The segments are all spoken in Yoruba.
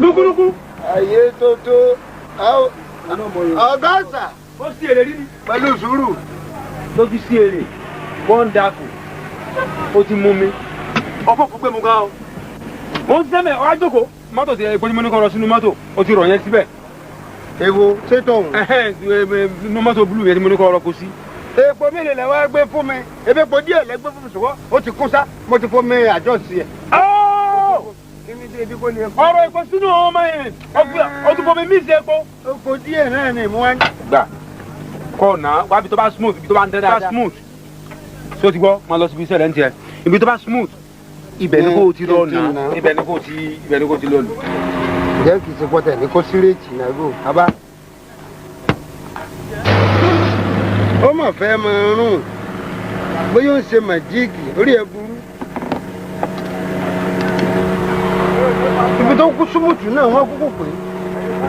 lúkúlúkú. ayé tó ọ̀gá àṣà. ó sì èrè rí ni. pẹ̀lú sùúrù. ló fi sí èrè wonderful ó ti mú mi ọ̀pọ̀ kò gbé mu gan o. mo ń sẹ́mẹ̀ ọ́ àjòkó mọ́tò ti epo ní mo ní kọ́ lọ sínú mọ́tò ó ti rọ̀ yẹn síbẹ̀. èwo ṣètò òun. nínú mọ́tò búlù yẹn ni mo ní kọ́ lọ kó sí. epo mélòó lẹ wá gbé fún mi ebi epo díẹ̀ lẹ gbé fún mi ṣùgbọ́n ó ti kún sá mo ti fún mi àjọsí ẹ̀. ọ̀rọ̀ epo sínú ọmọ yẹn o tún fọ mi mí sí epo. epo díẹ̀ náà ni mo wá ń. gbà kọ́ ọ̀nà wá ibi tó bá smooth ibi tó bá ń dáadáa smooth. ṣé o ti gbọ́ máa lọ síbi iṣẹ́ rẹ̀ ń tiẹ̀ ibi tó bá smooth ibẹ̀ ni kò ti lọ nà ibẹ̀ ni kò ti lọ lù. ǹjẹ́ kì í ṣe pọ́tẹ̀ ní kó sírèjì náà gò kábà. ó mà fẹ́ máa rún bóyá ó ń ṣe màjíìkì orí ẹ̀ burú. ibi tó kú súbùtù náà wọ́n kúkú pé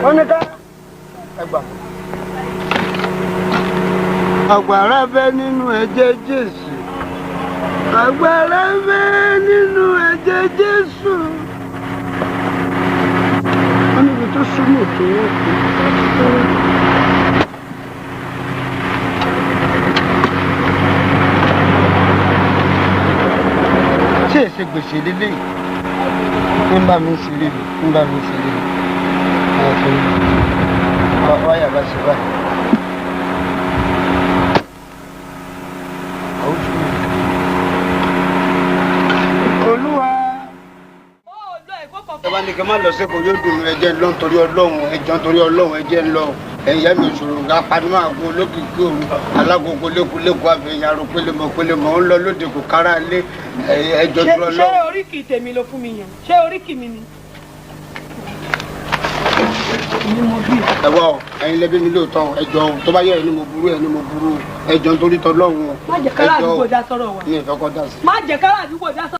wọ́n ní ká ẹgbà. àgbàrá bẹ́ nínú ẹ̀jẹ̀ Jésù. àgbàrá bẹ́ nínú ẹ̀jẹ̀ Jésù. wọ́n níbi tó súnmọ́ tó wọ́n kú. ṣé èsè gbèsè lélẹ́yìí ń bá mi ṣeré mi ń bá mi ṣeré mi wáyà bá ṣe báyìí. olúwa. ẹ bá ní kí n má lọ sí kò yóò dùn mí ẹjẹ ńlọ nítorí Ọlọ́run ẹjọ nítorí Ọlọ́run ẹjẹ ńlọ ẹ̀yà mi òṣòro nga panimọ àgbo olókìkí òru alágogo lékuléku àfẹyìn arò pélémọ pélémọ ń lọ lóde kò kára lé ẹjọ tó lọ. ṣé oríkì tèmi ló fún mi yàn ṣé oríkì mi ni. ẹ wá ọ ẹ̀yin lẹbi mi lóòótọ́ ẹjọ tó bá yẹ ẹni mo burú ẹjọ nítorí tọlọ́run. má jẹ́ kára àdúgbò dá sọ́rọ̀ wa. mi ò fẹ́ kọ́ dá sí. má jẹ́ kára àdúgbò dá sọ́rọ̀.